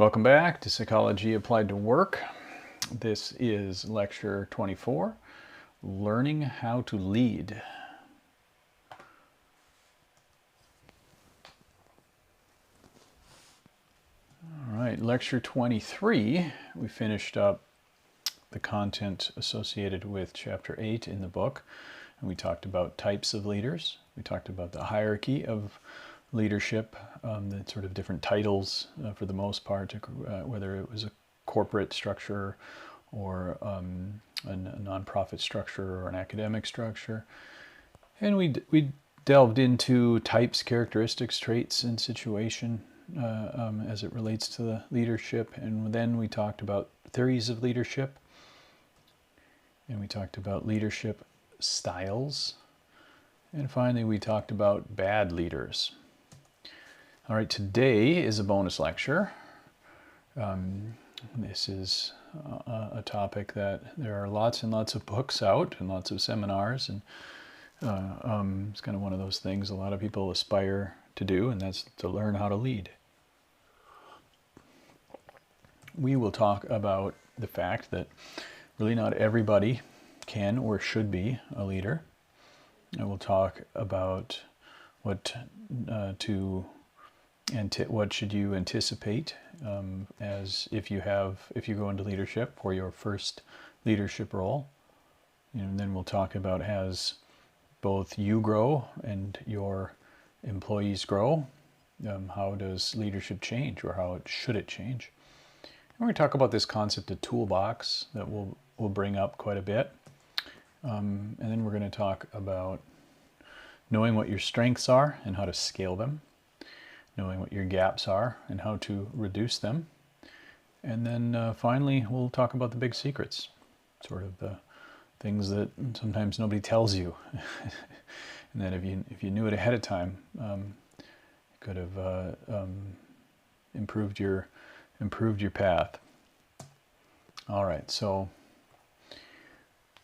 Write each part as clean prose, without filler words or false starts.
Welcome back to Psychology Applied to Work. This is lecture 24, Learning How to Lead. All right, lecture 23, we finished up the content associated with chapter 8 in the book, and we talked about types of leaders. We talked about the hierarchy of leadership, the sort of different titles for the most part, whether it was a corporate structure or a nonprofit structure or an academic structure. And we delved into types, characteristics, traits, and situation as it relates to the leadership. And then we talked about theories of leadership. And we talked about leadership styles. And finally, we talked about bad leaders. All right, today is a bonus lecture. This is a topic that there are lots and lots of books out and lots of seminars, and it's kind of one of those things a lot of people aspire to do, and that's to learn how to lead. We will talk about the fact that really not everybody can or should be a leader. I will talk about what should you anticipate as if you go into leadership or your first leadership role. And then we'll talk about as both you grow and your employees grow, how does leadership change, or how should it change? And we're going to talk about this concept of toolbox that we'll bring up quite a bit. And then we're going to talk about knowing what your strengths are and how to scale them, knowing what your gaps are and how to reduce them. And then finally, we'll talk about the big secrets, sort of the things that sometimes nobody tells you. And that if you knew it ahead of time, it could have improved your path. All right, so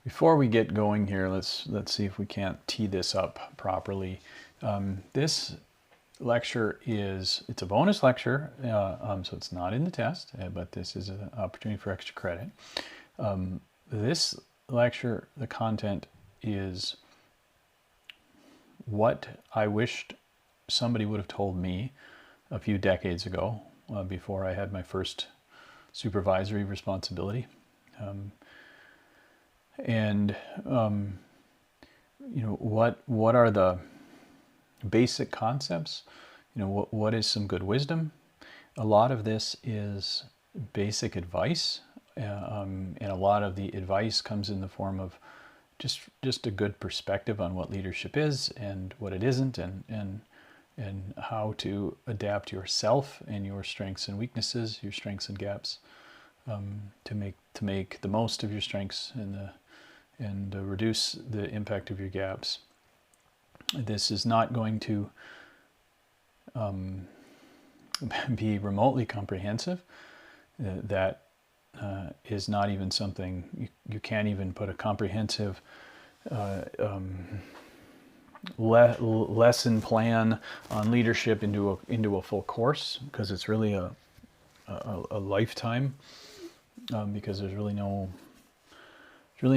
before we get going here, let's see if we can't tee this up properly. This lecture it's a bonus lecture, so it's not in the test, but this is an opportunity for extra credit. This lecture, the content is what I wished somebody would have told me a few decades ago, before I had my first supervisory responsibility. What are the basic concepts? What is some good wisdom? A lot of this is basic advice, and a lot of the advice comes in the form of just a good perspective on what leadership is and what it isn't, and how to adapt yourself and your strengths and weaknesses, your strengths and gaps, to make the most of your strengths and reduce the impact of your gaps. This is not going to be remotely comprehensive. That is not even something you can't even put a comprehensive lesson plan on leadership into a full course, because it's really a lifetime, because there's really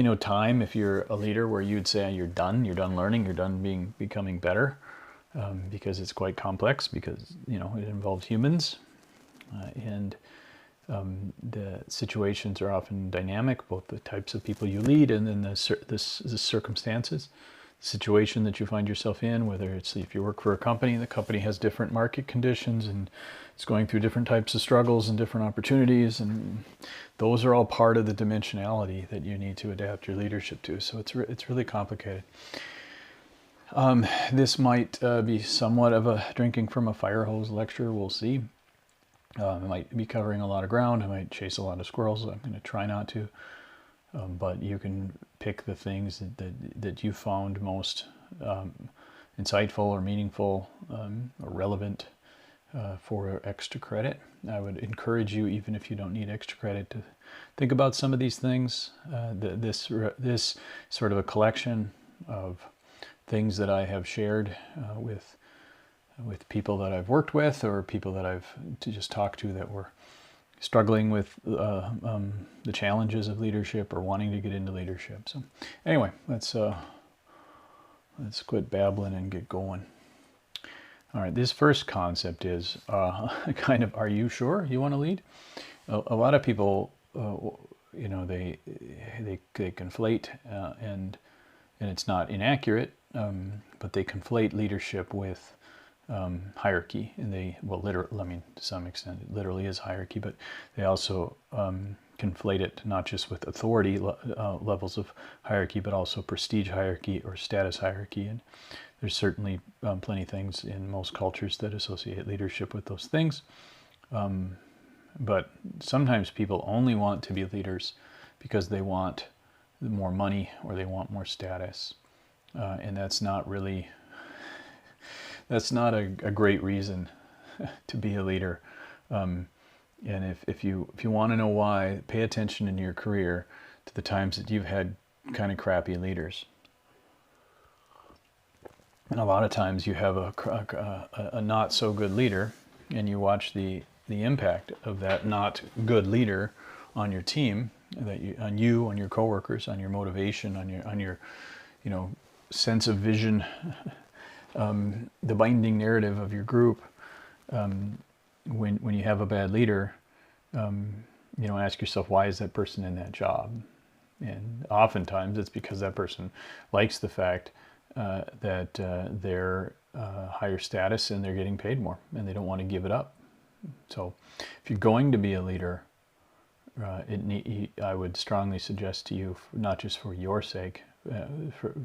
no time if you're a leader where you'd say you're done learning, you're done becoming better, because it's quite complex, because it involves humans, and the situations are often dynamic, both the types of people you lead and then the circumstances, the situation that you find yourself in, whether it's if you work for a company, the company has different market conditions and it's going through different types of struggles and different opportunities, and those are all part of the dimensionality that you need to adapt your leadership to. So it's really complicated. This might be somewhat of a drinking from a fire hose lecture. We'll see. I might be covering a lot of ground. I might chase a lot of squirrels. I'm going to try not to. But you can pick the things that you found most insightful or meaningful or relevant for extra credit. I would encourage you, even if you don't need extra credit, to think about some of these things. This sort of a collection of things that I have shared with people that I've worked with, or people that I've just talked to that were struggling with the challenges of leadership or wanting to get into leadership. So anyway, let's quit babbling and get going. All right, this first concept is kind of, are you sure you want to lead? A lot of people, you know, they conflate, and it's not inaccurate, but they conflate leadership with hierarchy, and they, well, I mean, to some extent, it literally is hierarchy, but they also conflate it not just with authority levels of hierarchy, but also prestige hierarchy or status hierarchy. And there's certainly plenty of things in most cultures that associate leadership with those things. But sometimes people only want to be leaders because they want more money or they want more status. And that's not really, that's not a great reason to be a leader. And if you want to know why, pay attention in your career to the times that you've had kind of crappy leaders. And a lot of times you have a not so good leader, and you watch the impact of that not good leader on your team, on your coworkers, on your motivation, on your you know, sense of vision, the binding narrative of your group. When you have a bad leader, you know, ask yourself, why is that person in that job? And oftentimes it's because that person likes the fact that they're higher status and they're getting paid more, and they don't want to give it up. So if you're going to be a leader, I would strongly suggest to you, not just for your sake,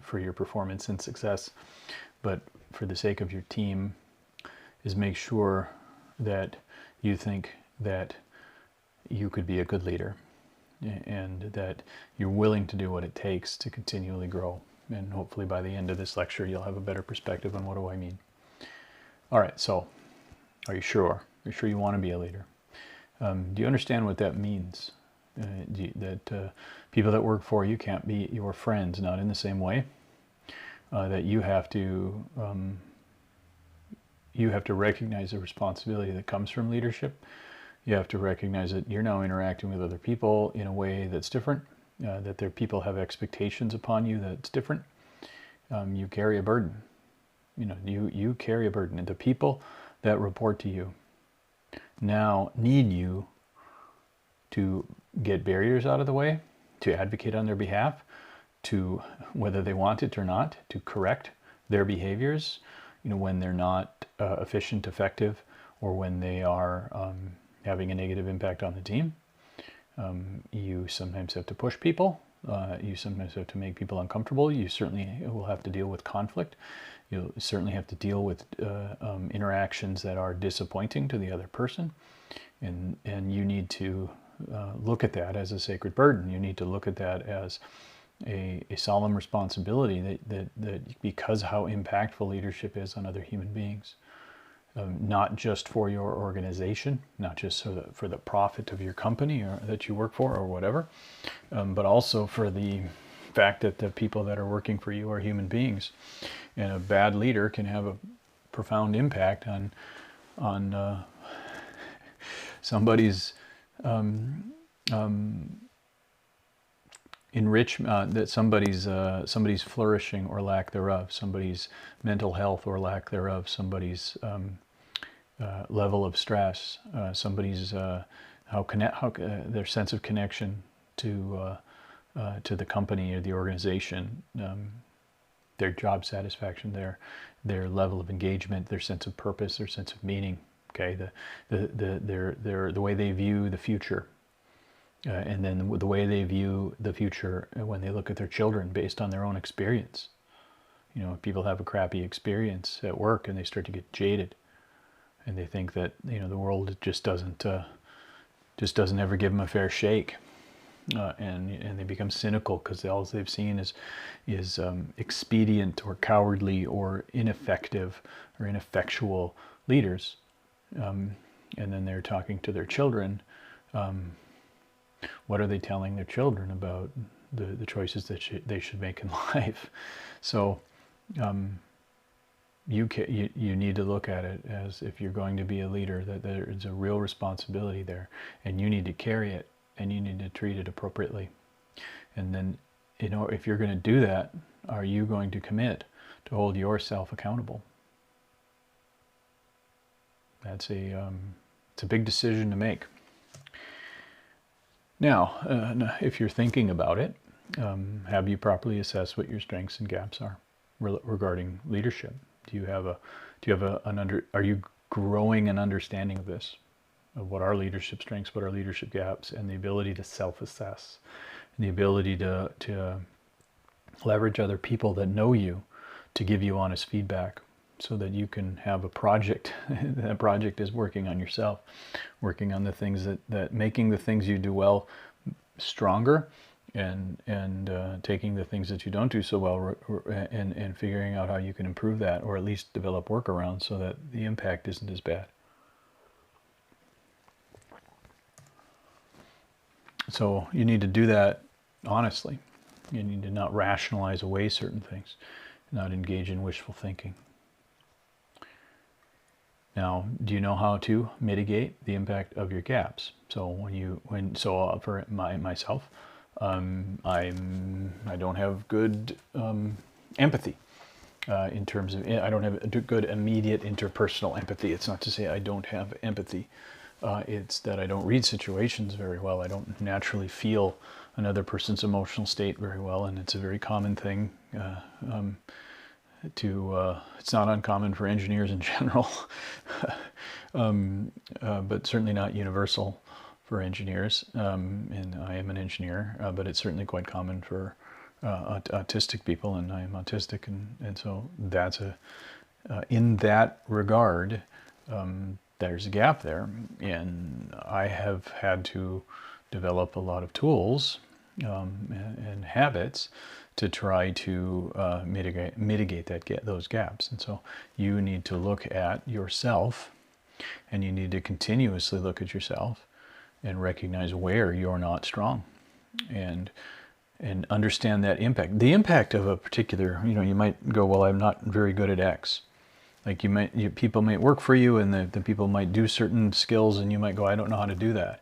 for your performance and success, but for the sake of your team, is make sure that you think that you could be a good leader, and that you're willing to do what it takes to continually grow. And hopefully by the end of this lecture, you'll have a better perspective on what do I mean. All right, so are you sure? Are you sure you want to be a leader? Do you understand what that means? That people that work for you can't be your friends, not in the same way. That you have to recognize the responsibility that comes from leadership. You have to recognize that you're now interacting with other people in a way that's different, that their people have expectations upon you that's different. You carry a burden. You know, you carry a burden, and the people that report to you now need you to get barriers out of the way, to advocate on their behalf, to, whether they want it or not, to correct their behaviors, you know, when they're not efficient, effective, or when they are having a negative impact on the team. You sometimes have to push people. You sometimes have to make people uncomfortable. You certainly will have to deal with conflict. You'll certainly have to deal with interactions that are disappointing to the other person. And you need to look at that as a sacred burden. You need to look at that as a solemn responsibility that because how impactful leadership is on other human beings. Not just for your organization, not just for the profit of your company or that you work for or whatever, but also for the fact that the people that are working for you are human beings. And a bad leader can have a profound impact on somebody's enrichment, that somebody's flourishing or lack thereof, somebody's mental health or lack thereof, somebody's level of stress, somebody's their sense of connection to the company or the organization, their job satisfaction, their level of engagement, their sense of purpose, their sense of meaning. Okay, the way they view the future, and then the way they view the future when they look at their children based on their own experience. You know, people have a crappy experience at work and they start to get jaded, and they think that, you know, the world just doesn't ever give them a fair shake, and they become cynical because all they've seen is expedient or cowardly or ineffective or ineffectual leaders, and then they're talking to their children. What are they telling their children about the choices that they should make in life? So you need to look at it as, if you're going to be a leader, that there is a real responsibility there, and you need to carry it, and you need to treat it appropriately. And then, if you're going to do that, are you going to commit to hold yourself accountable? That's it's a big decision to make. Now, if you're thinking about it, have you properly assessed what your strengths and gaps are regarding leadership? Are you growing an understanding of this, of what are leadership strengths, what are leadership gaps, and the ability to self-assess, and the ability to leverage other people that know you to give you honest feedback, so that you can have a project. That project is working on yourself, working on the things that making the things you do well stronger, and taking the things that you don't do so well, and figuring out how you can improve that, or at least develop workarounds so that the impact isn't as bad. So you need to do that honestly. You need to not rationalize away certain things, not engage in wishful thinking. Now, do you know how to mitigate the impact of your gaps? So for myself, I don't have good empathy in terms of, I don't have a good immediate interpersonal empathy. It's not to say I don't have empathy. It's that I don't read situations very well. I don't naturally feel another person's emotional state very well, and it's a very common thing it's not uncommon for engineers in general, but certainly not universal for engineers. And I am an engineer, but it's certainly quite common for autistic people, and I am autistic, and so that's in that regard, there's a gap there, and I have had to develop a lot of tools and habits to try to mitigate those gaps. And so you need to look at yourself, and you need to continuously look at yourself and recognize where you're not strong, and understand that impact. The impact of a particular, you might go, well, I'm not very good at X. Like people might work for you, and the people might do certain skills, and you might go, I don't know how to do that.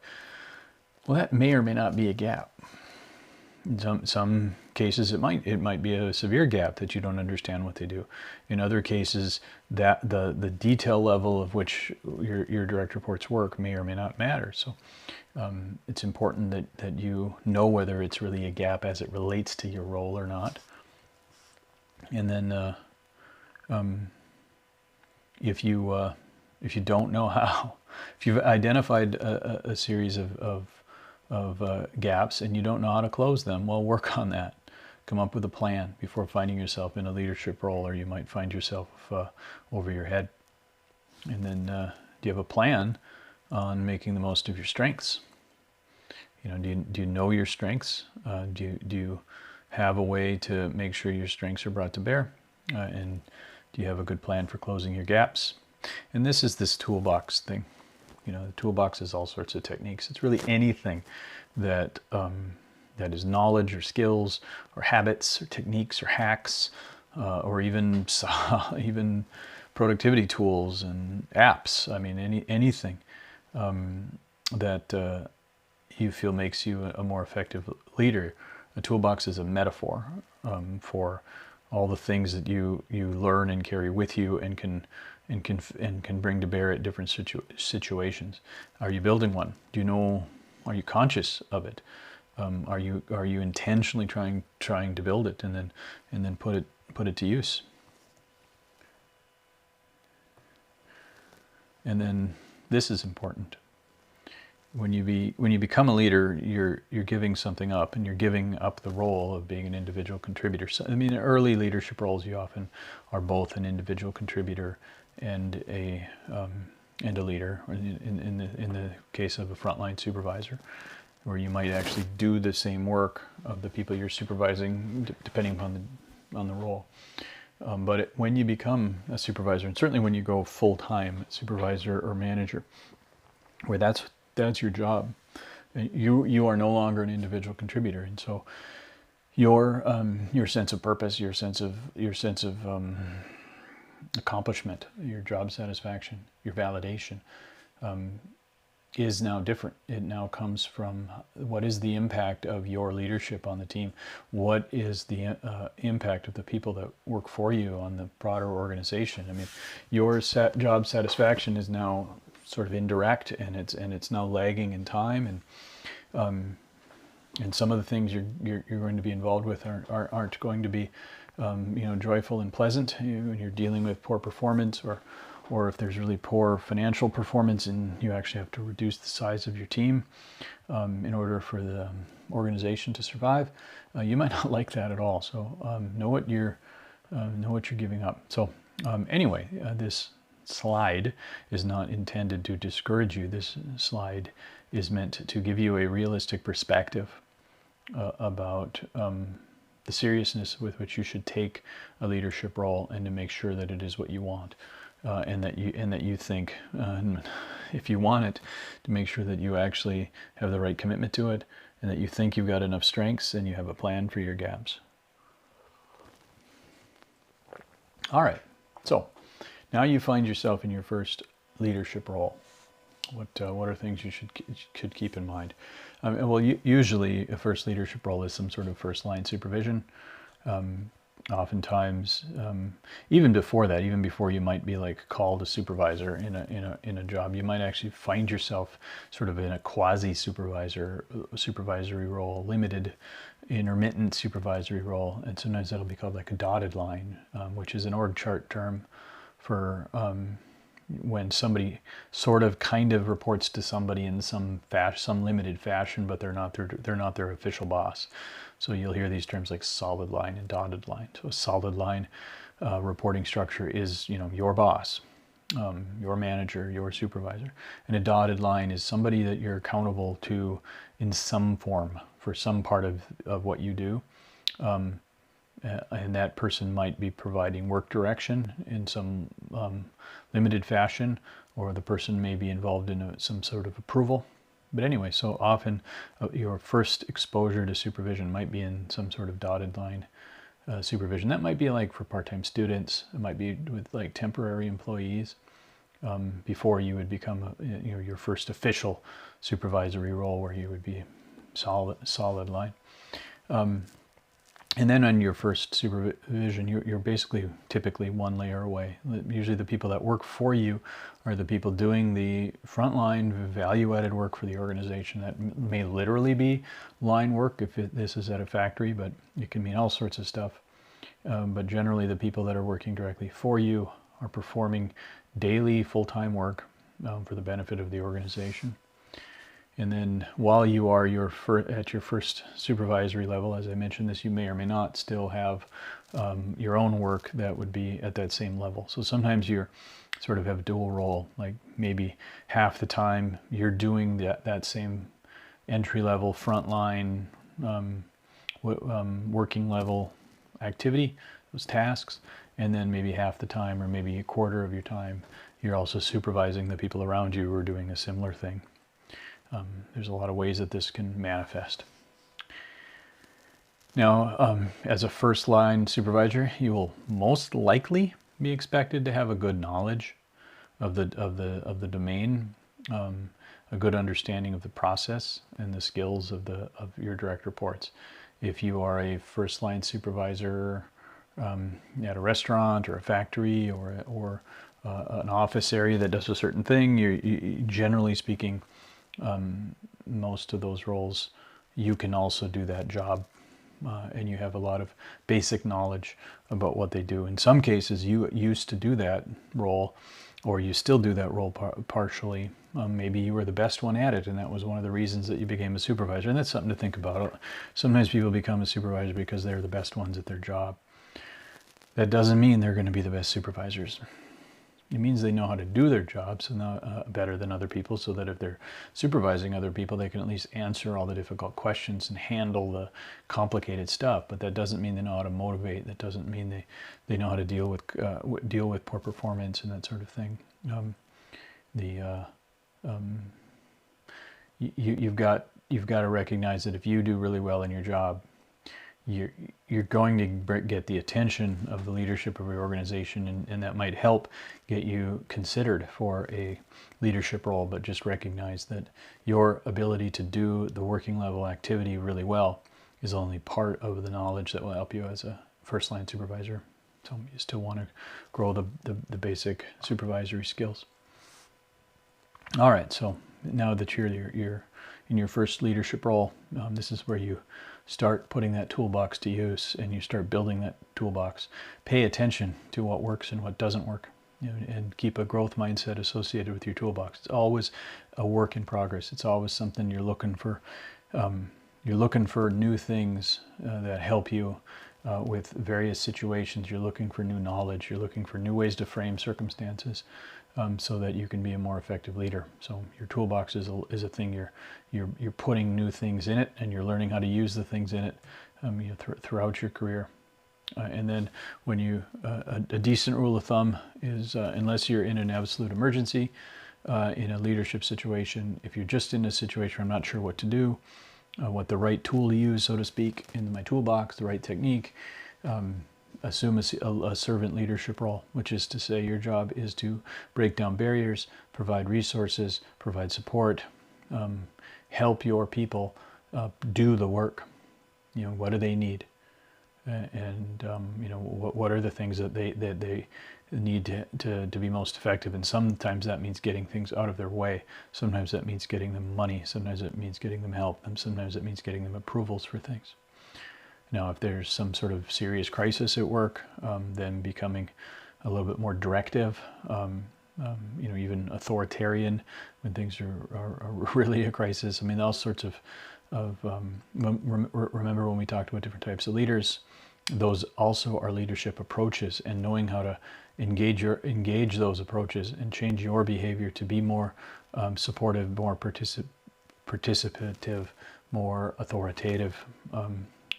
Well, that may or may not be a gap. In some cases, it might be a severe gap that you don't understand what they do. In other cases, that the detail level of which your direct reports work may or may not matter. So it's important that you know whether it's really a gap as it relates to your role or not. And then if you don't know how, if you've identified a series of gaps and you don't know how to close them, well, work on that. Come up with a plan before finding yourself in a leadership role, or you might find yourself over your head. And then do you have a plan on making the most of your strengths? Do you know your strengths? Do you have a way to make sure your strengths are brought to bear? And do you have a good plan for closing your gaps? And this is this toolbox thing. The toolbox is all sorts of techniques. It's really anything that is knowledge or skills or habits or techniques or hacks, or even productivity tools and apps. I mean, anything that you feel makes you a more effective leader. A toolbox is a metaphor for all the things that you learn and carry with you and can bring to bear at different situations. Are you building one? Do you know? Are you conscious of it? Are you intentionally trying to build it and then put it to use? And then this is important. When you become a leader, you're giving something up, and you're giving up the role of being an individual contributor. So, I mean, early leadership roles, you often are both an individual contributor and a leader. In the case of a frontline supervisor, where you might actually do the same work of the people you're supervising, depending on the role. But when you become a supervisor, and certainly when you go full-time supervisor or manager, where that's your job, you are no longer an individual contributor, and so your sense of purpose, your sense of accomplishment, your job satisfaction, your validation, is now different. It now comes from what is the impact of your leadership on the team? What is the impact of the people that work for you on the broader organization? I mean, your job satisfaction is now sort of indirect, and it's now lagging in time, and some of the things you're going to be involved with aren't going to be joyful and pleasant when you're dealing with poor performance, or if there's really poor financial performance and you actually have to reduce the size of your team in order for the organization to survive. You might not like that at all. So know what you're giving up. So anyway, this slide is not intended to discourage you. This slide is meant to give you a realistic perspective about the seriousness with which you should take a leadership role, and to make sure that it is what you want, and that you think, if you want it, to make sure that you actually have the right commitment to it, and that you think you've got enough strengths and you have a plan for your gaps. All right, so now you find yourself in your first leadership role. What are things you should keep in mind? Well, usually a first leadership role is some sort of first line supervision. Oftentimes, even before that, even before you might be like called a supervisor in a job, you might actually find yourself sort of in a quasi supervisory role, limited, intermittent supervisory role, and sometimes that'll be called like a dotted line, which is an org chart term for when somebody sort of kind of reports to somebody in some limited fashion, but they're not their official boss. So you'll hear these terms like solid line and dotted line. So a solid line reporting structure is, your boss, your manager, your supervisor, and a dotted line is somebody that you're accountable to in some form for some part of what you do. And that person might be providing work direction in some limited fashion, or the person may be involved in some sort of approval. But anyway, so often your first exposure to supervision might be in some sort of dotted line supervision. That might be like for part-time students. It might be with like temporary employees before you would become your first official supervisory role, where you would be solid line. And then on your first supervision, you're basically typically one layer away. Usually the people that work for you are the people doing the frontline value-added work for the organization. That may literally be line work if this is at a factory, but it can mean all sorts of stuff. But generally the people that are working directly for you are performing daily full-time work for the benefit of the organization. And then while you are at your first supervisory level, as I mentioned this, you may or may not still have your own work that would be at that same level. So sometimes you sort of have dual role, like maybe half the time you're doing that same entry level, frontline, working level activity, those tasks, and then maybe half the time, or maybe a quarter of your time, you're also supervising the people around you who are doing a similar thing. There's a lot of ways that this can manifest. Now, as a first line supervisor, you will most likely be expected to have a good knowledge of the domain, a good understanding of the process and the skills of your direct reports. If you are a first line supervisor at a restaurant or a factory or an office area that does a certain thing, you generally speaking, most of those roles, you can also do that job, and you have a lot of basic knowledge about what they do. In some cases, you used to do that role, or you still do that role partially. Maybe you were the best one at it, and that was one of the reasons that you became a supervisor. And that's something to think about. Sometimes people become a supervisor because they're the best ones at their job. That doesn't mean they're going to be the best supervisors. It means they know how to do their jobs better than other people, so that if they're supervising other people, they can at least answer all the difficult questions and handle the complicated stuff. But that doesn't mean they know how to motivate. That doesn't mean they know how to deal with poor performance and that sort of thing. You've got to recognize that if you do really well in your job, you're, you're going to get the attention of the leadership of your organization, and that might help get you considered for a leadership role. But just recognize that your ability to do the working level activity really well is only part of the knowledge that will help you as a first line supervisor. So you still want to grow the basic supervisory skills. All right, so now that you're in your first leadership role, this is where you start putting that toolbox to use, and you start building that toolbox. Pay attention to what works and what doesn't work, and keep a growth mindset associated with your toolbox. It's always a work in progress. It's always something you're looking for. You're looking for new things that help you with various situations. You're looking for new knowledge. You're looking for new ways to frame circumstances, so that you can be a more effective leader. So your toolbox is a thing you're putting new things in it, and you're learning how to use the things in it throughout your career. And then when a decent rule of thumb is, unless you're in an absolute emergency, in a leadership situation, if you're just in a situation where I'm not sure what to do, what the right tool to use, so to speak, in my toolbox, the right technique, assume a servant leadership role, which is to say your job is to break down barriers, provide resources, provide support, help your people do the work. What do they need? And what are the things that they need to be most effective? And sometimes that means getting things out of their way. Sometimes that means getting them money. Sometimes it means getting them help. And sometimes it means getting them approvals for things. Now, if there's some sort of serious crisis at work, then becoming a little bit more directive, even authoritarian when things are really a crisis. I mean, all sorts of remember when we talked about different types of leaders, those also are leadership approaches, and knowing how to engage those approaches and change your behavior to be more supportive, more participative, more authoritative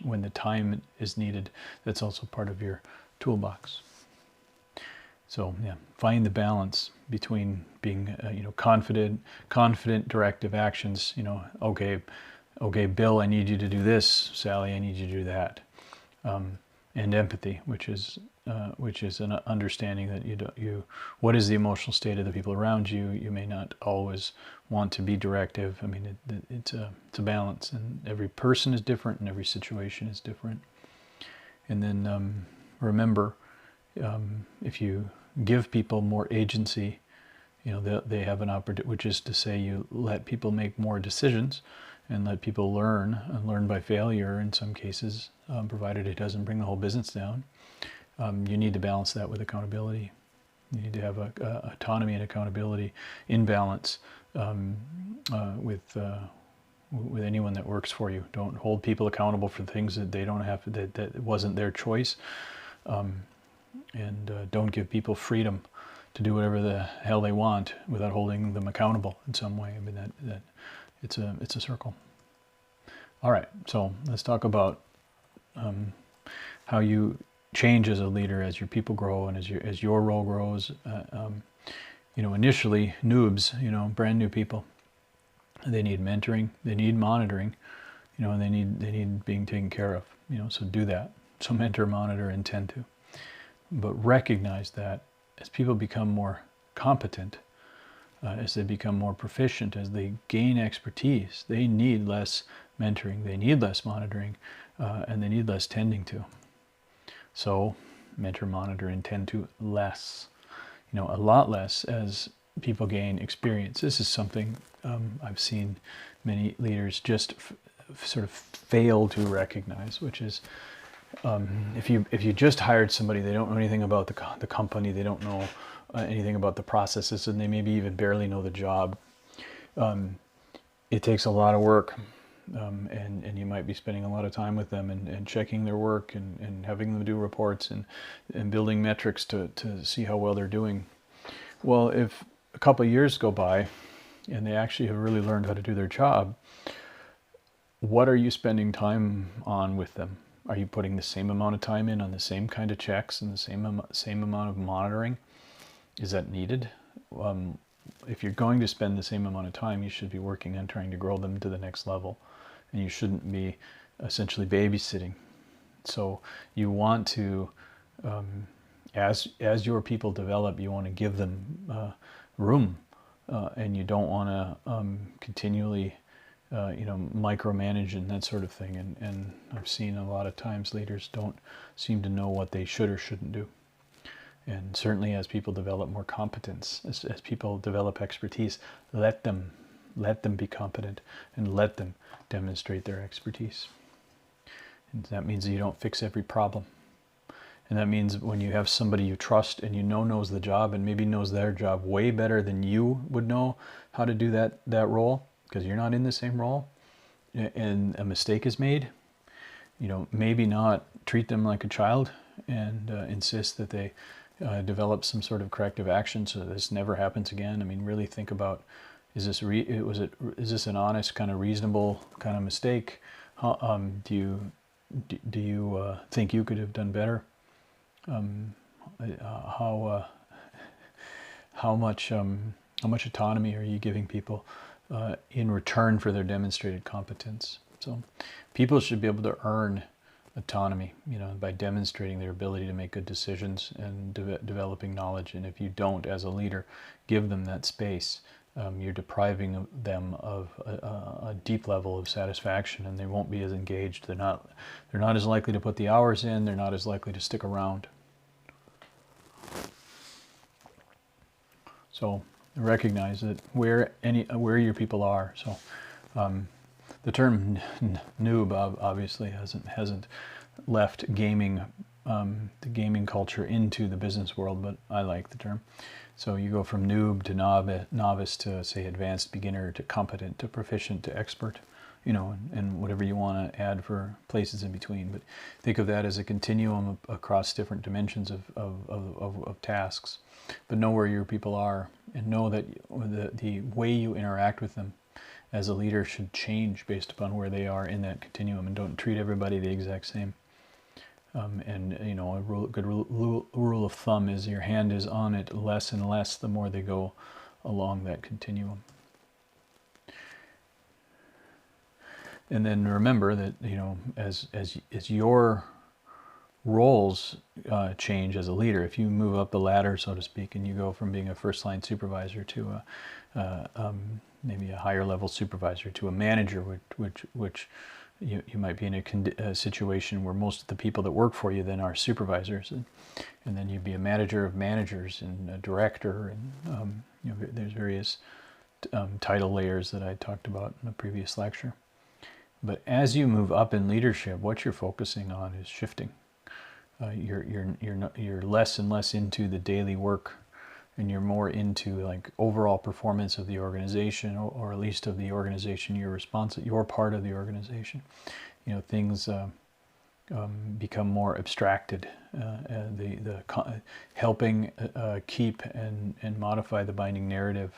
when the time is needed. That's also part of your toolbox. So yeah, find the balance between being confident directive actions. Okay, Bill, I need you to do this. Sally, I need you to do that. And empathy, which is an understanding that what is the emotional state of the people around you. You may not always want to be directive. I mean, it's a balance, and every person is different, and every situation is different. And then remember, if you give people more agency, they have an opportunity, which is to say you let people make more decisions and let people learn, and learn by failure in some cases, provided it doesn't bring the whole business down. You need to balance that with accountability. You need to have autonomy and accountability in balance with anyone that works for you. Don't hold people accountable for things that they don't have, that wasn't their choice. And don't give people freedom to do whatever the hell they want without holding them accountable in some way. I mean, that it's a circle. All right, so let's talk about how you change as a leader as your people grow and as your role grows. Initially, noobs, brand new people, they need mentoring, they need monitoring, and they need being taken care of. So do that. So mentor, monitor, and tend to. But recognize that as people become more competent, as they become more proficient, as they gain expertise, they need less mentoring, they need less monitoring, and they need less tending to. So mentor, monitor, and tend to less. A lot less as people gain experience. This is something I've seen many leaders just sort of fail to recognize, which is if you just hired somebody, they don't know anything about the company, they don't know anything about the processes, and they maybe even barely know the job. It takes a lot of work, and you might be spending a lot of time with them and checking their work and having them do reports and building metrics to see how well they're doing. Well, if a couple of years go by and they actually have really learned how to do their job, what are you spending time on with them? Are you putting the same amount of time in on the same kind of checks and the same amount of monitoring? Is that needed? If you're going to spend the same amount of time, you should be working on trying to grow them to the next level, and you shouldn't be essentially babysitting. So you want to, as your people develop, you want to give them room, and you don't want to continually, micromanage and that sort of thing. And I've seen a lot of times leaders don't seem to know what they should or shouldn't do. And certainly as people develop more competence, as people develop expertise, let them be competent and let them demonstrate their expertise. And that means that you don't fix every problem. And that means when you have somebody you trust and you know knows the job and maybe knows their job way better than you would know how to do that role, because you're not in the same role, and a mistake is made, maybe not treat them like a child and insist that they develop some sort of corrective action so this never happens again. I mean, really think about, is this an honest, kind of reasonable kind of mistake? Do you think you could have done better? How much autonomy are you giving people in return for their demonstrated competence? So people should be able to earn autonomy, by demonstrating their ability to make good decisions and developing knowledge. And if you don't, as a leader, give them that space, you're depriving them of a deep level of satisfaction, and they won't be as engaged. They're not as likely to put the hours in. They're not as likely to stick around. So recognize that where your people are. So the term noob obviously hasn't left gaming, the gaming culture into the business world, but I like the term. So you go from noob to novice to, say, advanced beginner to competent to proficient to expert, and whatever you want to add for places in between. But think of that as a continuum across different dimensions of tasks. But know where your people are, and know that the way you interact with them as a leader should change based upon where they are in that continuum, and don't treat everybody the exact same. And a good rule of thumb is your hand is on it less and less the more they go along that continuum. And then remember that as your roles change as a leader, if you move up the ladder, so to speak, and you go from being a first-line supervisor to maybe a higher level supervisor to a manager, which you might be in a situation where most of the people that work for you then are supervisors, and then you'd be a manager of managers and a director, and there's various title layers that I talked about in the previous lecture. But as you move up in leadership, what you're focusing on is shifting. You're less and less into the daily work, and you're more into like overall performance of the organization, or at least of the organization you're part of the organization. Things become more abstracted. Helping keep and modify the binding narrative,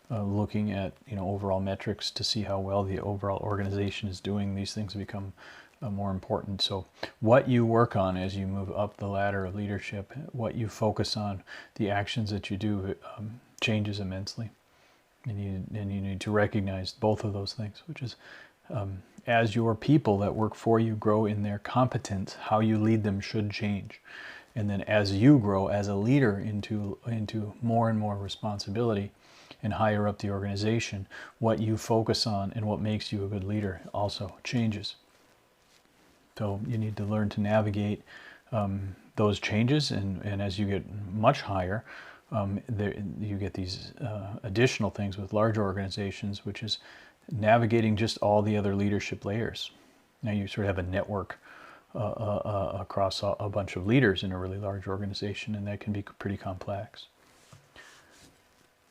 looking at overall metrics to see how well the overall organization is doing. These things become more important. So what you work on as you move up the ladder of leadership, what you focus on, the actions that you do, changes immensely. And you need to recognize both of those things, which is as your people that work for you grow in their competence, how you lead them should change. And then as you grow as a leader into more and more responsibility and higher up the organization, what you focus on and what makes you a good leader also changes. So you need to learn to navigate those changes, and as you get much higher, you get these additional things with large organizations, which is navigating just all the other leadership layers. Now you sort of have a network across a bunch of leaders in a really large organization, and that can be pretty complex.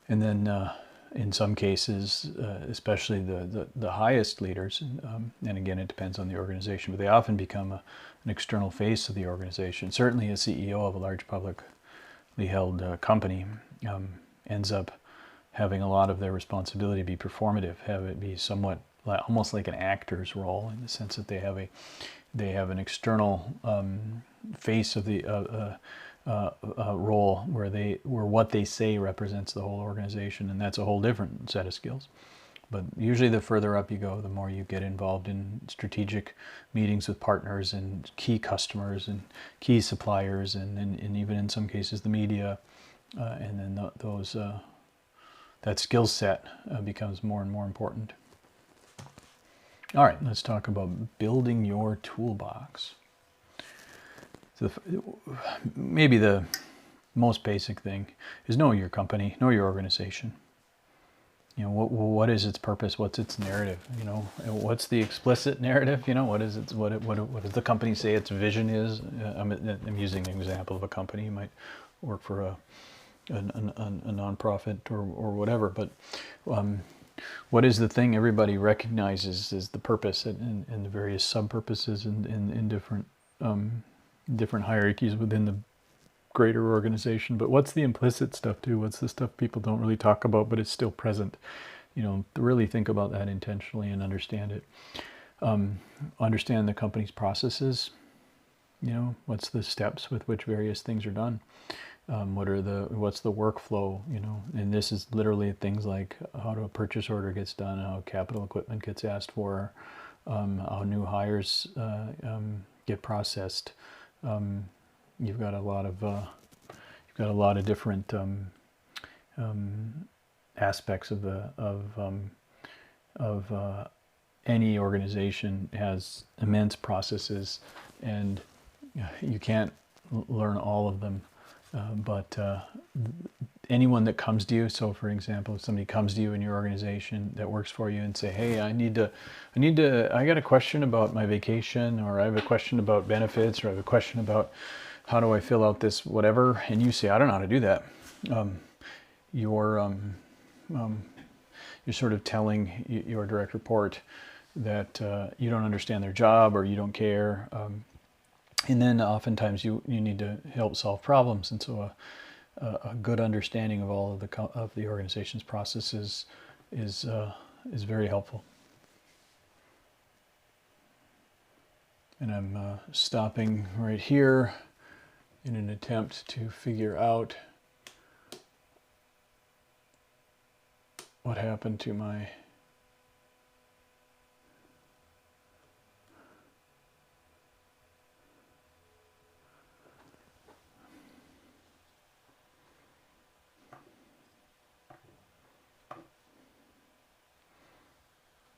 And then in some cases, especially the highest leaders, and again, it depends on the organization, but they often become an external face of the organization. Certainly a CEO of a large publicly held company ends up having a lot of their responsibility be performative, have it be somewhat almost like an actor's role, in the sense that they have an external face of the role where what they say represents the whole organization, and that's a whole different set of skills. But usually the further up you go, the more you get involved in strategic meetings with partners and key customers and key suppliers, and even in some cases the media, and then that skill set becomes more and more important. All right, let's talk about building your toolbox. So maybe the most basic thing is know your company, know your organization. What is its purpose? What's its narrative? What's the explicit narrative? What is it? What does the company say its vision is? I'm using an example of a company. You might work for a nonprofit or whatever, but what is the thing everybody recognizes as the purpose, and the various sub-purposes in different hierarchies within the greater organization? But what's the implicit stuff too? What's the stuff people don't really talk about but it's still present? Really think about that intentionally and understand it. Understand the company's processes. What's the steps with which various things are done? What's the workflow? And this is literally things like how a purchase order gets done, how capital equipment gets asked for, how new hires get processed. You've got a lot of different aspects of any organization has immense processes, and you can't learn all of them. But anyone that comes to you, so for example, if somebody comes to you in your organization that works for you and say, hey, I got a question about my vacation, or I have a question about benefits, or I have a question about how do I fill out this whatever, and you say, I don't know how to do that. You're sort of telling your direct report that you don't understand their job, or you don't care. And then oftentimes you need to help solve problems, and so a good understanding of all of the organization's processes is very helpful. And I'm stopping right here in an attempt to figure out what happened to my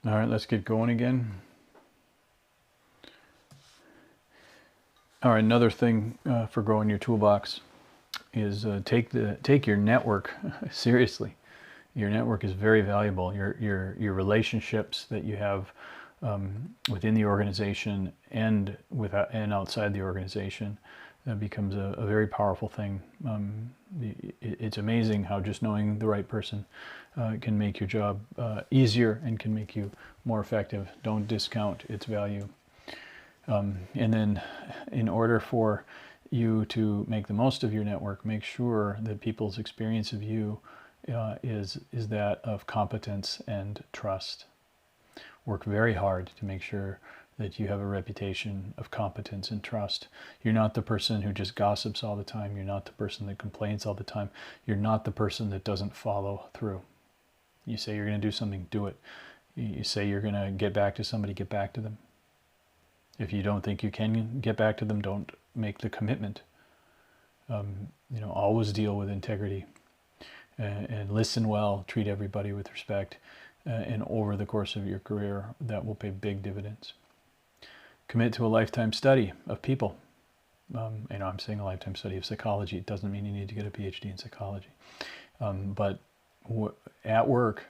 All right, let's get going again. All right, another thing for growing your toolbox is take your network seriously. Your network is very valuable. Your relationships that you have within the organization and outside the organization becomes a very powerful thing. It's amazing how just knowing the right person can make your job easier and can make you more effective. Don't discount its value. And then in order for you to make the most of your network, make sure that people's experience of you is that of competence and trust. Work very hard to make sure that you have a reputation of competence and trust. You're not the person who just gossips all the time. You're not the person that complains all the time. You're not the person that doesn't follow through. You say you're going to do something, do it. You say you're going to get back to somebody, get back to them. If you don't think you can get back to them, don't make the commitment. Always deal with integrity and listen well, treat everybody with respect, and over the course of your career, that will pay big dividends. Commit to a lifetime study of people. I'm saying a lifetime study of psychology. It doesn't mean you need to get a PhD in psychology. But at work,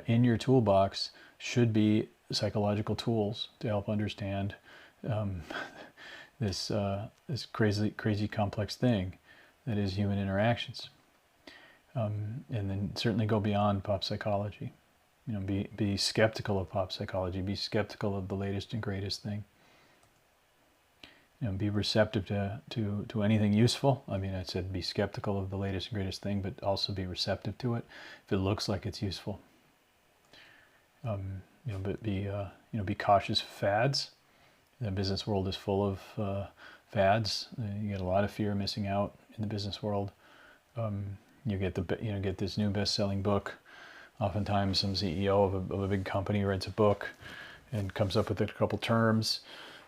in your toolbox should be psychological tools to help understand this crazy complex thing that is human interactions. And then certainly go beyond pop psychology. Be skeptical of pop psychology. Be skeptical of the latest and greatest thing. Be receptive to anything useful. I said be skeptical of the latest and greatest thing, but also be receptive to it if it looks like it's useful. But be cautious of fads. The business world is full of fads. You get a lot of fear of missing out in the business world. You get this new best-selling book Oftentimes some CEO of a big company writes a book and comes up with a couple terms,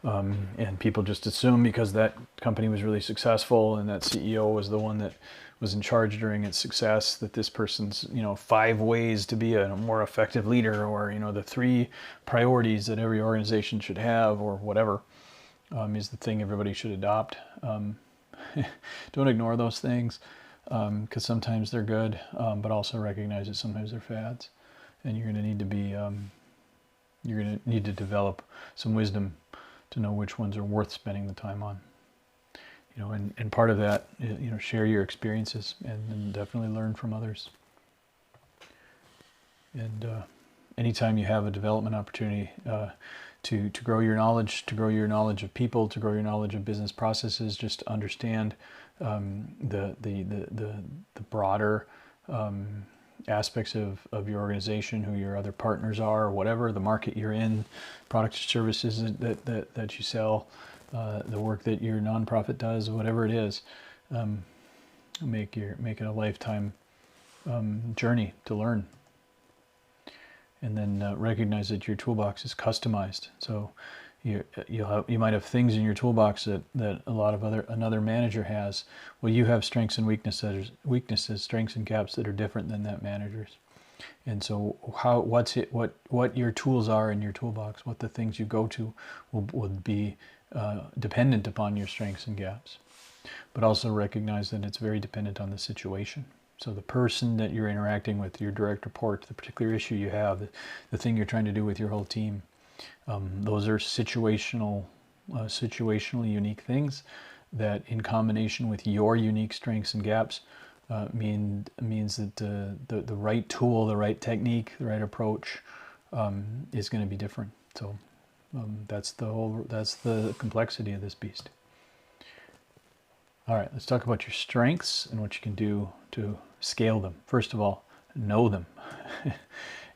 and people just assume because that company was really successful and that CEO was the one that was in charge during its success, that this person's, 5 ways to be a more effective leader, or, the 3 priorities that every organization should have, or whatever, is the thing everybody should adopt. Don't ignore those things, because sometimes they're good, but also recognize that sometimes they're fads, and you're going to need to be, you're going to need to develop some wisdom to know which ones are worth spending the time on. And part of that, share your experiences and definitely learn from others. And anytime you have a development opportunity to grow your knowledge, to grow your knowledge of people, to grow your knowledge of business processes, just understand the broader aspects of your organization, who your other partners are, or whatever, the market you're in, products or services that you sell, the work that your nonprofit does, whatever it is. Make it a lifetime journey to learn. And then recognize that your toolbox is customized. So you might have things in your toolbox that another manager has. Well, you have strengths and weaknesses, strengths and gaps that are different than that manager's. And so what your tools are in your toolbox, what the things you go to would be dependent upon your strengths and gaps. But also recognize that it's very dependent on the situation. So the person that you're interacting with, your direct report, the particular issue you have, the thing you're trying to do with your whole team, those are situationally unique things that, in combination with your unique strengths and gaps, means that the right tool, the right technique, the right approach is going to be different. So that's the complexity of this beast. All right, let's talk about your strengths and what you can do to scale them. First of all, know them,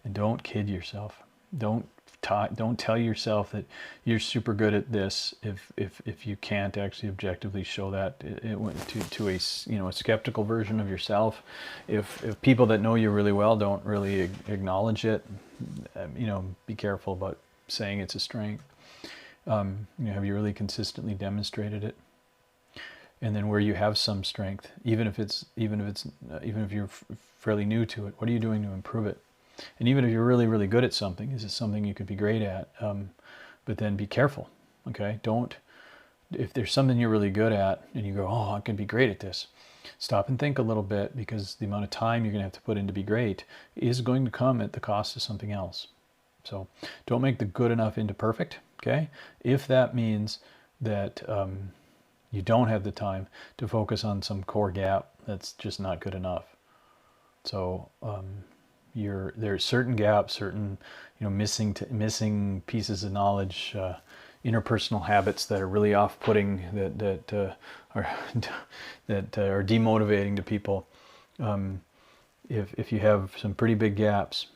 and don't kid yourself. Don't tell yourself that you're super good at this if you can't actually objectively show that to a skeptical version of yourself. If people that know you really well don't really acknowledge it, be careful about saying it's a strength. Have you really consistently demonstrated it? And then where you have some strength, even if you're fairly new to it, what are you doing to improve it? And even if you're really, really good at something, is it something you could be great at? But then be careful, okay? If there's something you're really good at and you go, oh, I can be great at this, stop and think a little bit, because the amount of time you're going to have to put in to be great is going to come at the cost of something else. So don't make the good enough into perfect, okay? If that means that you don't have the time to focus on some core gap, that's just not good enough. So there are certain gaps, certain missing pieces of knowledge, interpersonal habits that are really off-putting, that are demotivating to people. If you have some pretty big gaps,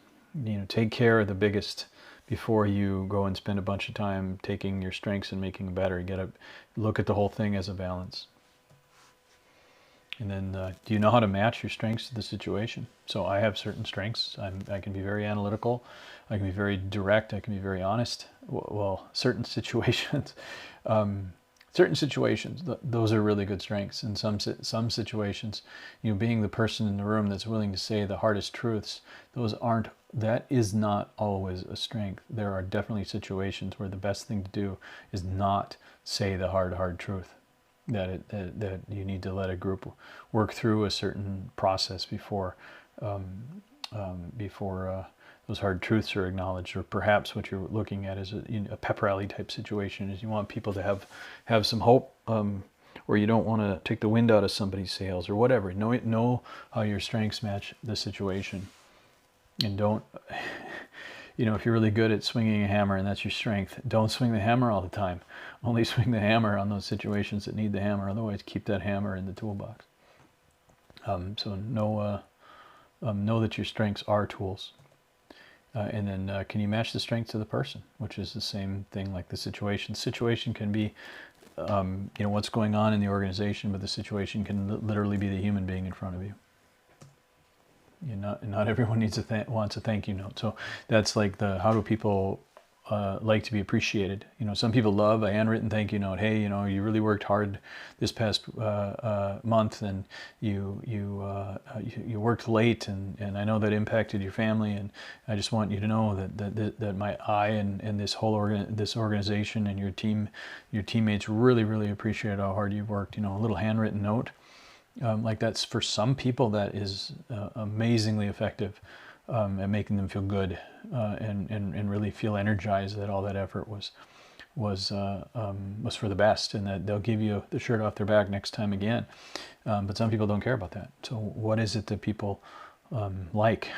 take care of the biggest before you go and spend a bunch of time taking your strengths and making them better. You got to look at the whole thing as a balance. And then, do you know how to match your strengths to the situation? So I have certain strengths. I can be very analytical. I can be very direct. I can be very honest. Well, certain situations, those are really good strengths. In some situations, being the person in the room that's willing to say the hardest truths, that is not always a strength. There are definitely situations where the best thing to do is not say the hard truth. That you need to let a group work through a certain process before those hard truths are acknowledged. Or perhaps what you're looking at is a pep rally type situation. Is you want people to have some hope, or you don't want to take the wind out of somebody's sails, or whatever. Know how your strengths match the situation, and don't. If you're really good at swinging a hammer and that's your strength, don't swing the hammer all the time. Only swing the hammer on those situations that need the hammer. Otherwise, keep that hammer in the toolbox. So know that your strengths are tools. And then can you match the strengths of the person, which is the same thing like the situation. Situation can be what's going on in the organization, but the situation can literally be the human being in front of you. not everyone wants a thank you note. So that's like how do people like to be appreciated? Some people love a handwritten thank you note. Hey, you really worked hard this past month, and you worked late, and I know that impacted your family, and I just want you to know that I and this whole this organization and your teammates really appreciate how hard you've worked. A little handwritten note. Like that's, for some people, that is amazingly effective at making them feel good and really feel energized that all that effort was for the best, and that they'll give you the shirt off their back next time again. But some people don't care about that. So what is it that people like?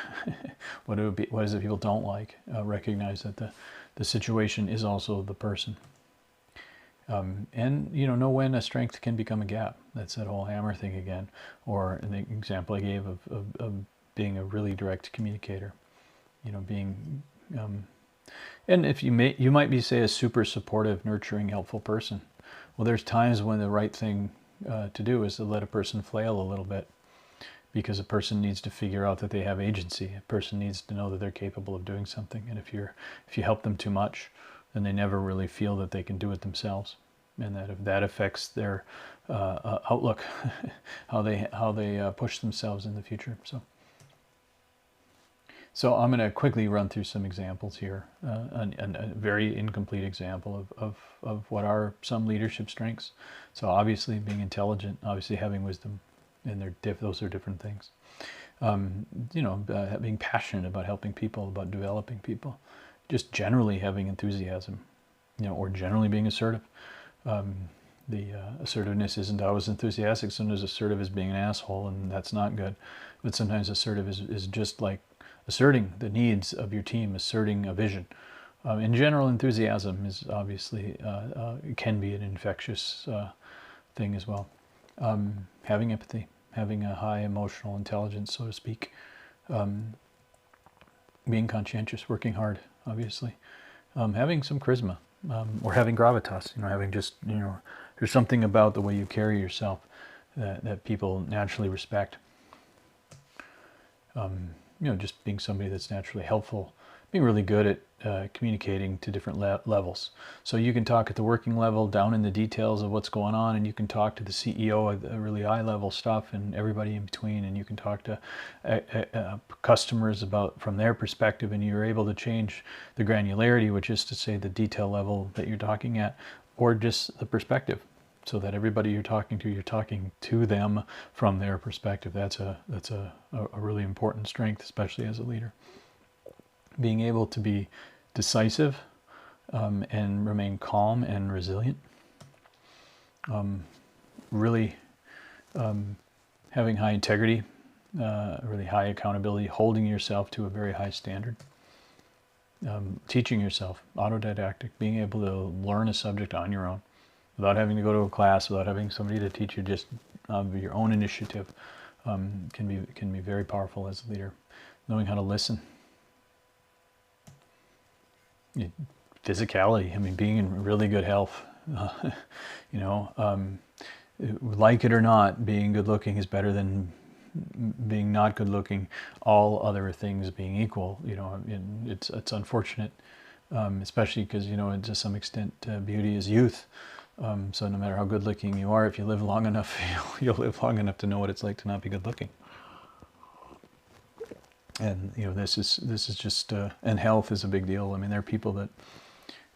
What is it people don't like? Recognize that the situation is also the person. And know when a strength can become a gap. That's that whole hammer thing again, or the example I gave of being a really direct communicator. Being and if you might be, say, a super supportive, nurturing, helpful person. Well, there's times when the right thing to do is to let a person flail a little bit, because a person needs to figure out that they have agency. A person needs to know that they're capable of doing something. And if you help them too much, then they never really feel that they can do it themselves, and that if that affects their outlook, how they push themselves in the future. So I'm going to quickly run through some examples here, a very incomplete example of what are some leadership strengths. So obviously being intelligent, obviously having wisdom, and those are different things. Being passionate about helping people, about developing people, just generally having enthusiasm, or generally being assertive. The assertiveness isn't always enthusiastic. Sometimes assertive is being an asshole, and that's not good. But sometimes assertive is just like asserting the needs of your team, asserting a vision. In general, enthusiasm is obviously can be an infectious thing as well. Having empathy, having a high emotional intelligence, so to speak. Being conscientious, working hard, obviously. Having some charisma, or having gravitas, having just, there's something about the way you carry yourself that people naturally respect. Just being somebody that's naturally helpful, being really good at communicating to different levels. So you can talk at the working level, down in the details of what's going on, and you can talk to the CEO at the really high level stuff, and everybody in between, and you can talk to customers from their perspective, and you're able to change the granularity, which is to say the detail level that you're talking at, or just the perspective, so that everybody you're talking to them from their perspective. That's a really important strength, especially as a leader. Being able to be decisive and remain calm and resilient. Really having high integrity, really high accountability, holding yourself to a very high standard. Teaching yourself, autodidactic, being able to learn a subject on your own, without having to go to a class, without having somebody to teach you, just your own initiative, can be very powerful as a leader. Knowing how to listen. Physicality, being in really good health. Like it or not, being good looking is better than being not good looking, all other things being equal. It's unfortunate, especially because, to some extent, beauty is youth. So no matter how good looking you are, if you live long enough, you'll live long enough to know what it's like to not be good looking. And this is just and health is a big deal. There are people that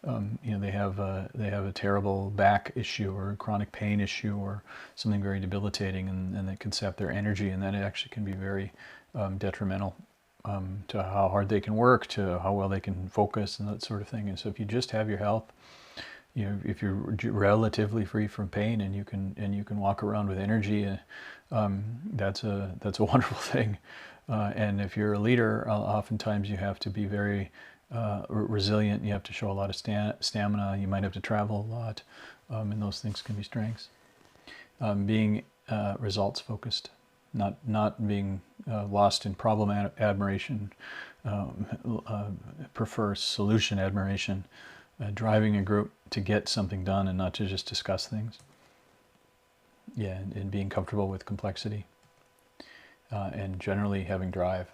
they have a terrible back issue or a chronic pain issue or something very debilitating, and that can sap their energy, and that actually can be very detrimental to how hard they can work, to how well they can focus, and that sort of thing. And so if you just have your health, if you're relatively free from pain and you can walk around with energy, that's a wonderful thing. And if you're a leader, oftentimes you have to be very resilient. You have to show a lot of stamina. You might have to travel a lot, and those things can be strengths. Being results focused, not being lost in problem admiration, prefer solution admiration. Driving a group to get something done and not to just discuss things. And being comfortable with complexity. and generally having drive.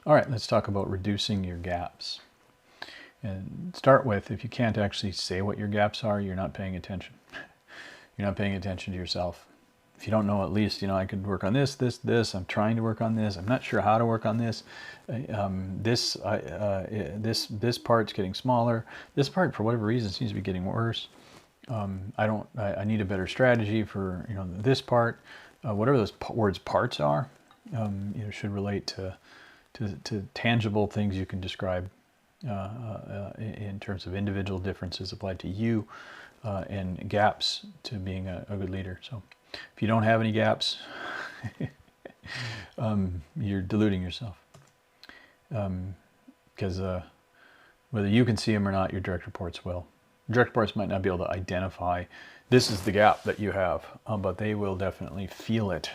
All right, let's talk about reducing your gaps. And start with, if you can't actually say what your gaps are, you're not paying attention. You're not paying attention to yourself. If you don't know, at least, I could work on this, this, I'm trying to work on this, I'm not sure how to work on this, this part's getting smaller, this part, for whatever reason, seems to be getting worse. I need a better strategy for, this part. Whatever those words parts are, should relate to tangible things you can describe in terms of individual differences applied to you, and gaps to being a good leader. So if you don't have any gaps, you're deluding yourself. Because whether you can see them or not, your direct reports will. Direct reports might not be able to identify this is the gap that you have, but they will definitely feel it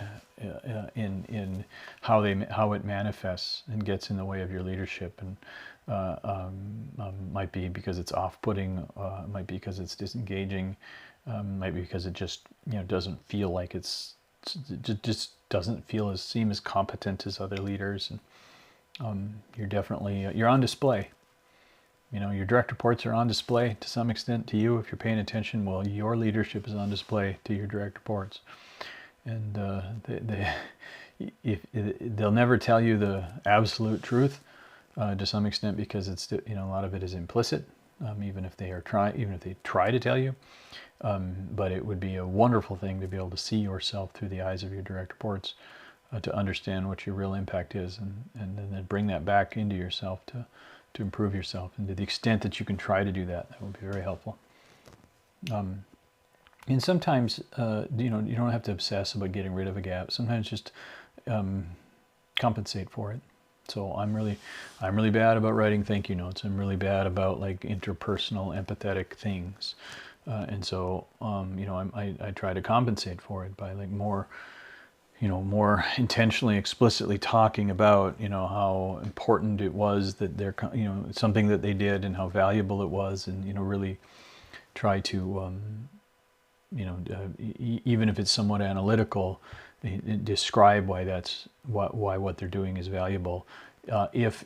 in how it manifests and gets in the way of your leadership. And might be because it's off-putting, might be because it's disengaging, might be because it just doesn't feel like just doesn't seem as competent as other leaders. And you're definitely you're on display. Your direct reports are on display to some extent to you if you're paying attention. Well, your leadership is on display to your direct reports, and they'll never tell you the absolute truth to some extent, because it's a lot of it is implicit, even if they try to tell you. But it would be a wonderful thing to be able to see yourself through the eyes of your direct reports, to understand what your real impact is, and then bring that back into yourself to improve yourself. And to the extent that you can try to do that, that will be very helpful. And sometimes, you don't have to obsess about getting rid of a gap. Sometimes just compensate for it. So I'm really bad about writing thank you notes. I'm really bad about like interpersonal, empathetic things, and so I try to compensate for it by like more intentionally, explicitly talking about how important it was that they're something that they did and how valuable it was, and really try to even if it's somewhat analytical, describe why what they're doing is valuable. If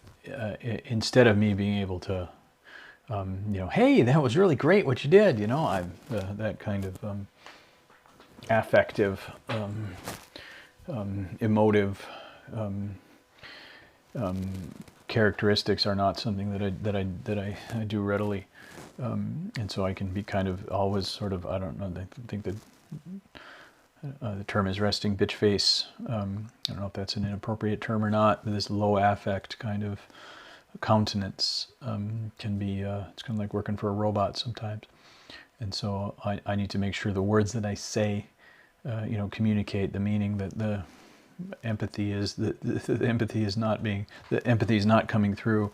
instead of me being able to, hey, that was really great what you did, I'm that kind of affective, emotive characteristics are not something that I do readily, and so I can be kind of always sort of, I don't know, I think that the term is resting bitch face. I don't know if that's an inappropriate term or not, but this low affect kind of countenance can be, it's kind of like working for a robot sometimes. And so I need to make sure the words that I say, communicate the meaning, that the empathy is the empathy is not coming through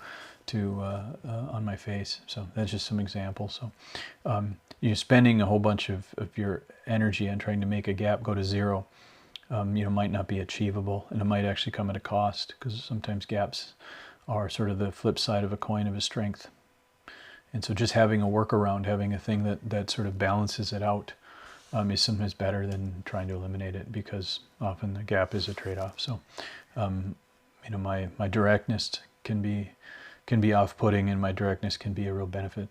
to on my face. So that's just some examples. So you're spending a whole bunch of your energy on trying to make a gap go to zero, might not be achievable, and it might actually come at a cost, because sometimes gaps are sort of the flip side of a coin of a strength. And so just having a workaround, having a thing that sort of balances it out, is sometimes better than trying to eliminate it, because often the gap is a trade-off. So, my directness can be off-putting, and my directness can be a real benefit.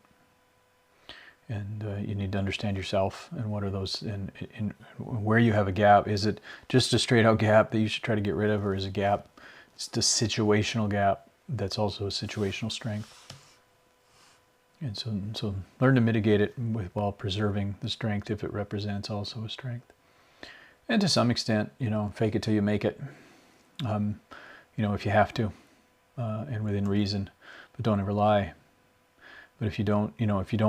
And you need to understand yourself and what are those, and where you have a gap. Is it just a straight-out gap that you should try to get rid of, or is a gap just a situational gap that's also a situational strength? And so learn to mitigate it while preserving the strength if it represents also a strength. And to some extent, fake it till you make it, if you have to, and within reason, but don't ever lie. But if you don't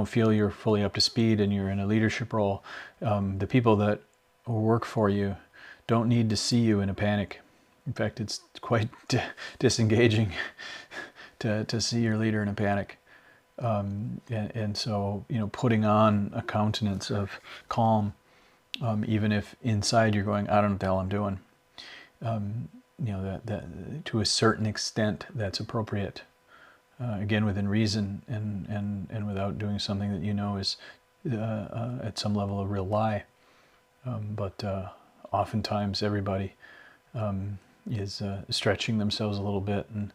feel you're fully up to speed and you're in a leadership role, the people that work for you don't need to see you in a panic. In fact, it's quite disengaging to see your leader in a panic. And so, putting on a countenance of calm, even if inside you're going, I don't know what the hell I'm doing, that to a certain extent that's appropriate. Again, within reason, and without doing something that is at some level a real lie. But oftentimes everybody is stretching themselves a little bit. And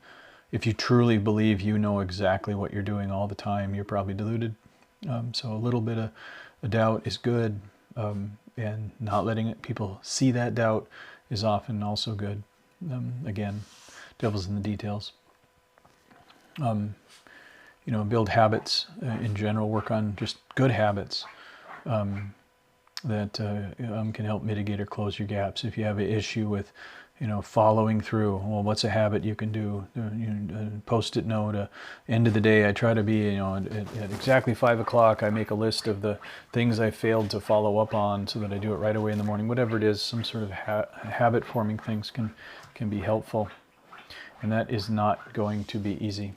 if you truly believe you know exactly what you're doing all the time, you're probably deluded. So a little bit of a doubt is good, and not letting people see that doubt is often also good. Again, devil's in the details. Build habits in general, work on just good habits that can help mitigate or close your gaps. If you have an issue with following through, well, what's a habit you can do? Post-it note, end of the day, I try to be, at exactly 5 o'clock, I make a list of the things I failed to follow up on so that I do it right away in the morning. Whatever it is, some sort of habit-forming things can be helpful. And that is not going to be easy.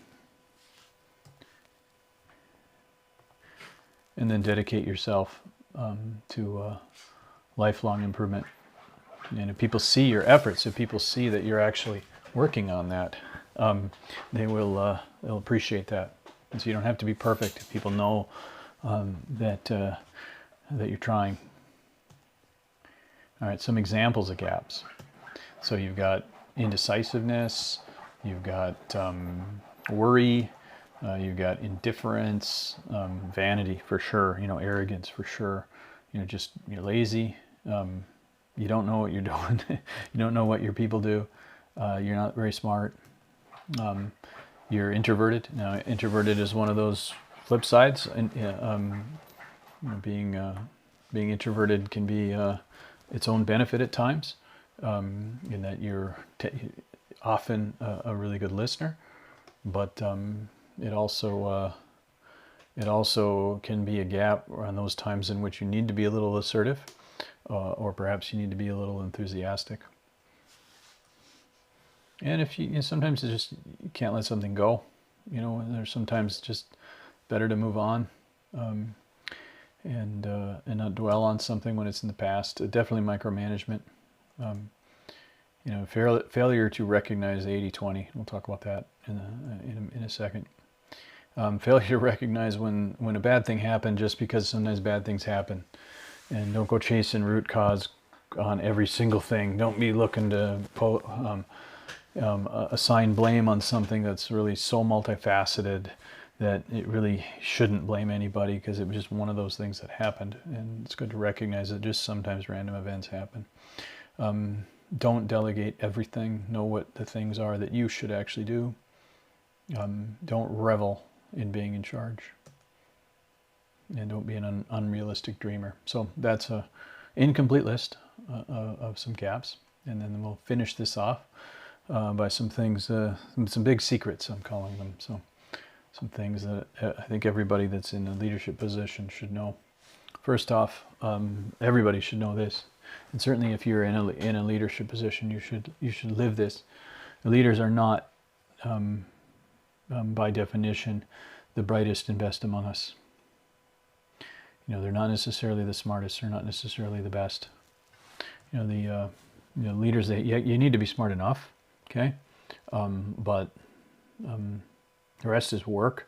And then dedicate yourself to lifelong improvement. And if people see your efforts, if people see that you're actually working on that, they'll appreciate that. And so you don't have to be perfect. If people know that you're trying. All right, some examples of gaps. So you've got indecisiveness, you've got worry, you've got indifference, vanity for sure, arrogance for sure, you're lazy, you don't know what you're doing, you don't know what your people do, you're not very smart, you're introverted. Now, introverted is one of those flip sides, and being introverted can be its own benefit at times, in that you're often a really good listener, but it also can be a gap on those times in which you need to be a little assertive, or perhaps you need to be a little enthusiastic. And if sometimes you can't let something go. There's sometimes just better to move on, and not dwell on something when it's in the past. Definitely micromanagement. Failure to recognize 80-20. We'll talk about that in a second. Failure to recognize when a bad thing happened, just because sometimes bad things happen. And don't go chasing root cause on every single thing. Don't be looking to assign blame on something that's really so multifaceted that it really shouldn't blame anybody, because it was just one of those things that happened. And it's good to recognize that just sometimes random events happen. Don't delegate everything. Know what the things are that you should actually do. Don't revel in being in charge. And don't be an unrealistic dreamer. So that's a incomplete list of some gaps. And then we'll finish this off by some things, some big secrets, I'm calling them. So some things that I think everybody that's in a leadership position should know. First off, everybody should know this. And certainly if you're in a leadership position, you should live this. The leaders are not, by definition, the brightest and best among us. They're not necessarily the smartest. They're not necessarily the best. The leaders, you need to be smart enough, okay? But the rest is work.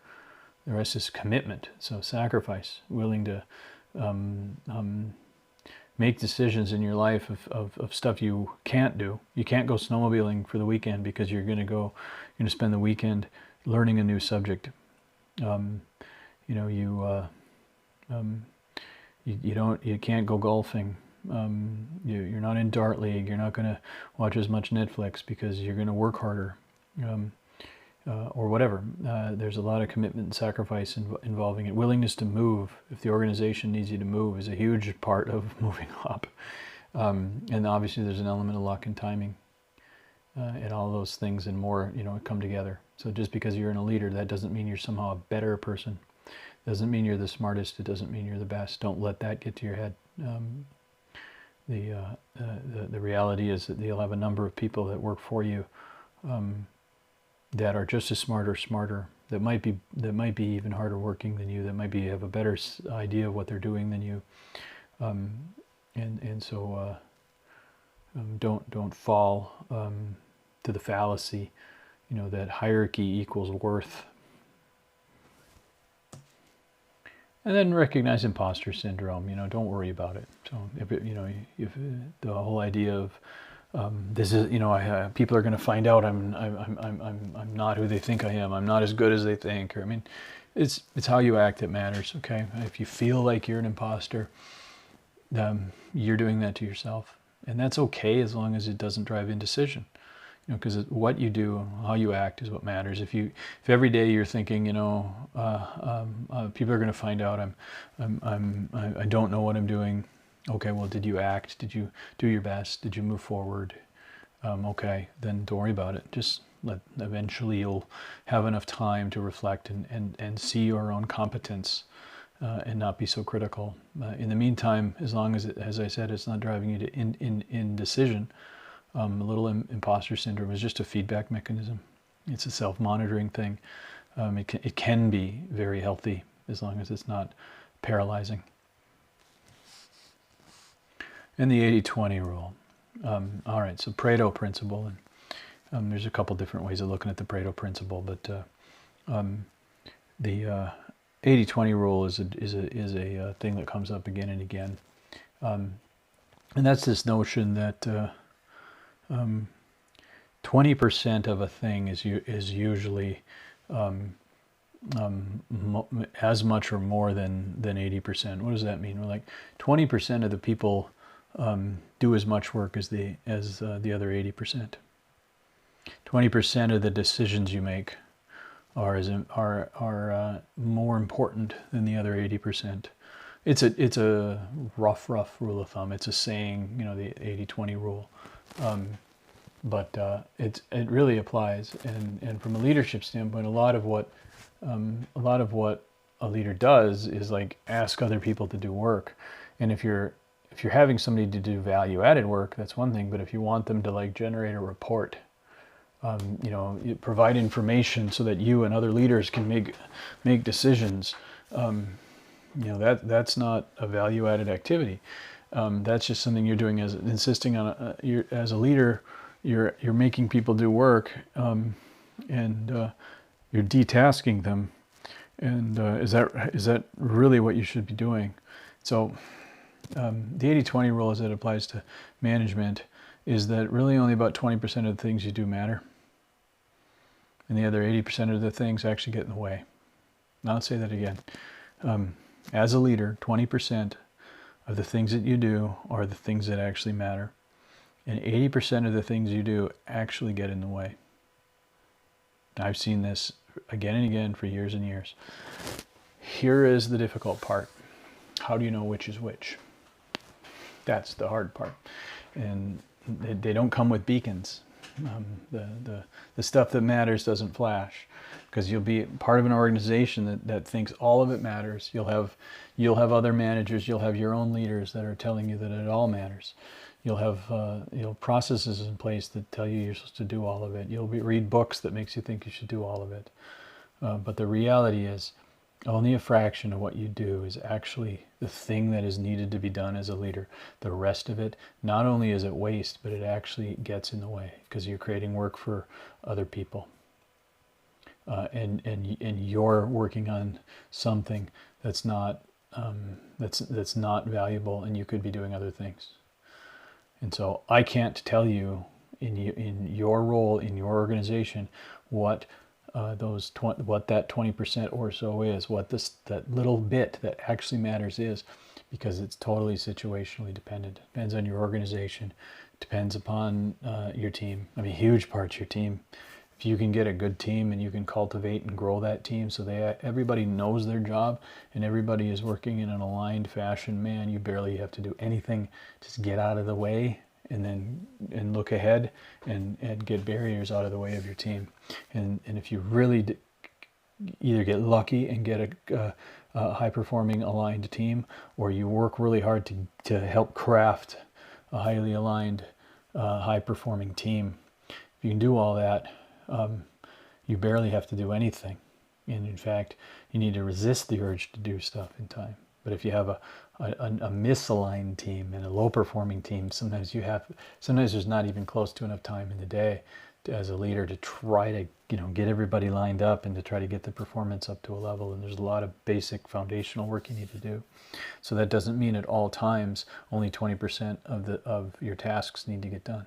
The rest is commitment. So sacrifice, willing to make decisions in your life of stuff you can't do. You can't go snowmobiling for the weekend because you're going to spend the weekend learning a new subject. You can't go golfing. You're not in Dart League. You're not going to watch as much Netflix because you're going to work harder, or whatever. There's a lot of commitment and sacrifice involving it. Willingness to move, if the organization needs you to move, is a huge part of moving up. And obviously there's an element of luck and timing, and all those things and more, come together. So just because you're in a leader, that doesn't mean you're somehow a better person. Doesn't mean you're the smartest. It doesn't mean you're the best. Don't let that get to your head. The reality is that you'll have a number of people that work for you that are just as smart or smarter, that might be even harder working than you, that might have a better idea of what they're doing than you, so don't fall to the fallacy, that hierarchy equals worth. And then recognize imposter syndrome. Don't worry about it. So if the whole idea of This is, people are going to find out I'm not who they think I am. I'm not as good as they think. Or, I mean, it's how you act that matters. Okay, if you feel like you're an imposter, you're doing that to yourself, and that's okay as long as it doesn't drive indecision. Because what you do, how you act, is what matters. If every day you're thinking, people are going to find out I don't know what I'm doing. Okay, well, did you act? Did you do your best? Did you move forward? Okay, then don't worry about it. Just eventually you'll have enough time to reflect and see your own competence and not be so critical. In the meantime, as long as I said, it's not driving you to indecision. A little imposter syndrome is just a feedback mechanism. It's a self-monitoring thing. It can be very healthy as long as it's not paralyzing. And the 80-20 rule. All right, so Pareto principle. And there's a couple different ways of looking at the Pareto principle, but the 80-20 rule is a thing that comes up again and again. And that's this notion that 20% of a thing is usually as much or more than 80%. What does that mean? Well, like 20% of the people do as much work as the other 80%. 20% of the decisions you make are more important than the other 80%. It's a rough rule of thumb. It's a saying, the 80-20 rule. But it really applies, and from a leadership standpoint, a lot of what a leader does is like ask other people to do work. And if you're having somebody to do value-added work, that's one thing. But if you want them to like generate a report, you provide information so that you and other leaders can make decisions, that's not a value-added activity. That's just something you're doing as insisting on. As a leader, you're making people do work, and you're detasking them. And is that really what you should be doing? So the 80-20 rule, as it applies to management, is that really only about 20% of the things you do matter, and the other 80% of the things actually get in the way. Now I'll say that again. As a leader, 20% of the things that you do are the things that actually matter, and 80% of the things you do actually get in the way. I've seen this again and again for years and years. Here is the difficult part. How do you know which is which? That's the hard part. And they don't come with beacons. The stuff that matters doesn't flash, because you'll be part of an organization that thinks all of it matters. You'll have other managers. You'll have your own leaders that are telling you that it all matters. You'll have processes in place that tell you you're supposed to do all of it. You'll read books that makes you think you should do all of it. But the reality is, only a fraction of what you do is actually the thing that is needed to be done as a leader. The rest of it, not only is it waste, but it actually gets in the way, because you're creating work for other people. And you're working on something that's not valuable, and you could be doing other things. And so I can't tell you in your role in your organization what what that 20% or so is, what that little bit that actually matters is, because it's totally situationally dependent. It depends on your organization, depends upon your team. I mean, huge parts your team. If you can get a good team and you can cultivate and grow that team so everybody knows their job and everybody is working in an aligned fashion, man, you barely have to do anything. Just get out of the way and look ahead and get barriers out of the way of your team. And if you really either get lucky and get a high-performing aligned team, or you work really hard to help craft a highly aligned, high-performing team. If you can do all that, you barely have to do anything. And in fact, you need to resist the urge to do stuff in time. But if you have a misaligned team and a low-performing team, sometimes there's not even close to enough time in the day as a leader to try to get everybody lined up and to try to get the performance up to a level. And there's a lot of basic foundational work you need to do. So that doesn't mean at all times only 20% of your tasks need to get done.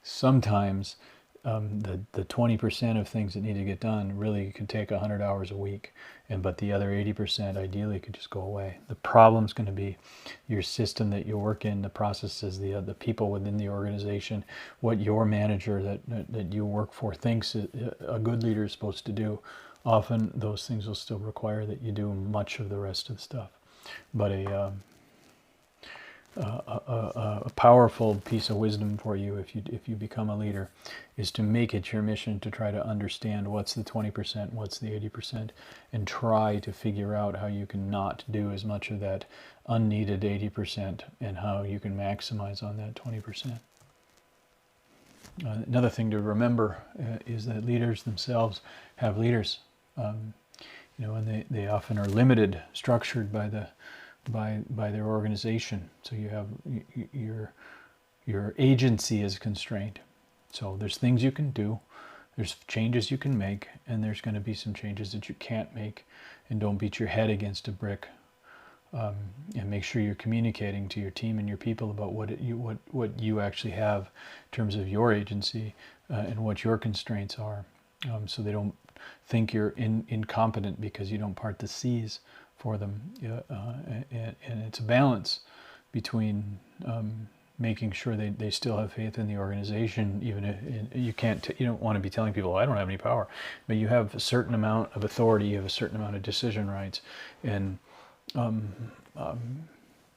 Sometimes the 20% of things that need to get done really could take 100 hours a week, but the other 80% ideally could just go away. The problem's going to be your system that you work in, the processes, the people within the organization, what your manager that you work for thinks a good leader is supposed to do. Often those things will still require that you do much of the rest of the stuff. But a powerful piece of wisdom for you if you become a leader is to make it your mission to try to understand what's the 20%, what's the 80%, and try to figure out how you can not do as much of that unneeded 80% and how you can maximize on that 20%. Another thing to remember is that leaders themselves have leaders, and they often are limited, structured by their organization. So you have your agency is constrained. So there's things you can do, there's changes you can make, and there's going to be some changes that you can't make. And don't beat your head against a brick. And make sure you're communicating to your team and your people about what you actually have in terms of your agency and what your constraints are, so they don't think you're incompetent because you don't part the seas for them. And it's a balance between making sure they still have faith in the organization, even if you don't want to be telling people, I don't have any power, but you have a certain amount of authority, you have a certain amount of decision rights, and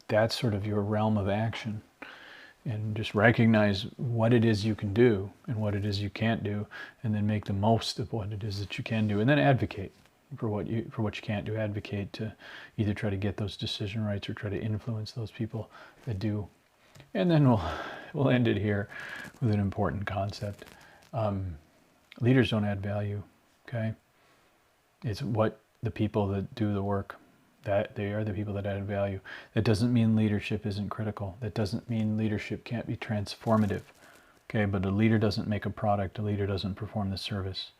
that's sort of your realm of action. And just recognize what it is you can do and what it is you can't do, and then make the most of what it is that you can do, and then advocate for what you can't do. Advocate to either try to get those decision rights or try to influence those people that do. And then we'll end it here with an important concept. Leaders don't add value. Okay, it's what the people that do the work, that they are the people that add value. That doesn't mean leadership isn't critical. That doesn't mean leadership can't be transformative. Okay, but a leader doesn't make a product. A leader doesn't perform the service.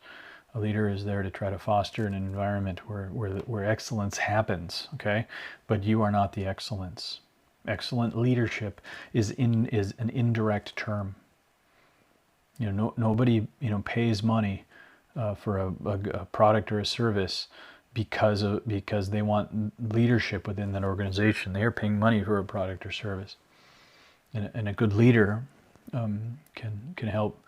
A leader is there to try to foster an environment where excellence happens. Okay, but you are not the excellence. Excellent leadership is an indirect term. Nobody pays money for a product or a service because they want leadership within that organization. They are paying money for a product or service, and a good leader can help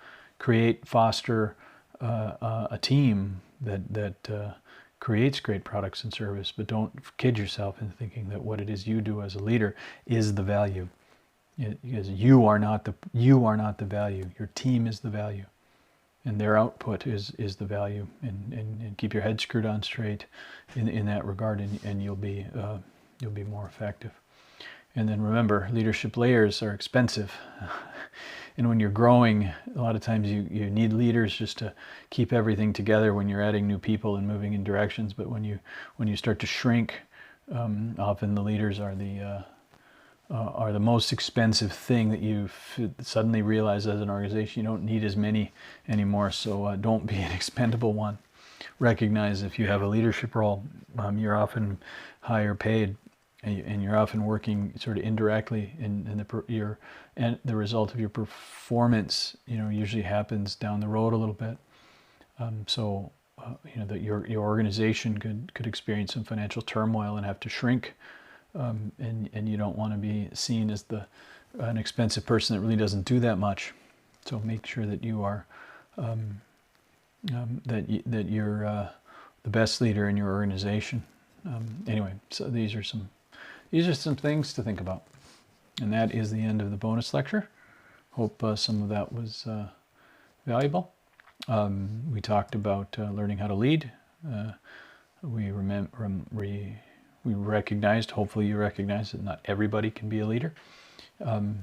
foster a team that creates great products and service. But don't kid yourself into thinking that what it is you do as a leader is the value, because you are not the value. Your team is the value, and their output is the value. And keep your head screwed on straight in that regard, and you'll be more effective. And then remember, leadership layers are expensive. And when you're growing, a lot of times you need leaders just to keep everything together when you're adding new people and moving in directions. But when you start to shrink, often the leaders are the most expensive thing that you suddenly realize as an organization. You don't need as many anymore, so don't be an expendable one. Recognize if you have a leadership role, you're often higher paid, and you're often working sort of indirectly, and the result of your performance, usually happens down the road a little bit. That your organization could experience some financial turmoil and have to shrink, and you don't want to be seen as an expensive person that really doesn't do that much. So make sure that you are that you're the best leader in your organization. Anyway, so these are some things to think about. And that is the end of the bonus lecture. Hope some of that was valuable. We talked about learning how to lead. We recognized, hopefully you recognize, that not everybody can be a leader. And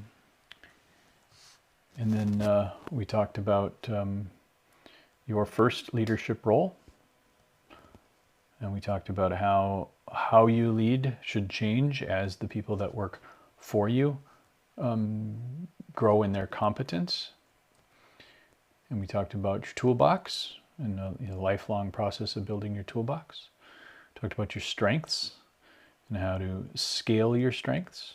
then we talked about your first leadership role. And we talked about how you lead should change as the people that work for you grow in their competence. And we talked about your toolbox and the lifelong process of building your toolbox. Talked about your strengths and how to scale your strengths.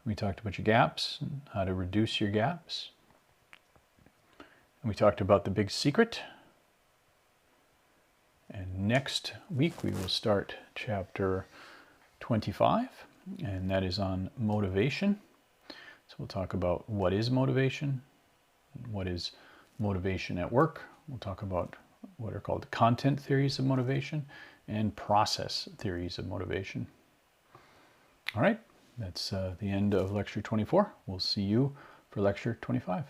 We talked about your gaps and how to reduce your gaps. And we talked about the big secret. And next week we will start chapter 25, and that is on motivation. So we'll talk about what is motivation, what is motivation at work. We'll talk about what are called content theories of motivation and process theories of motivation. All right, that's the end of lecture 24. We'll see you for lecture 25.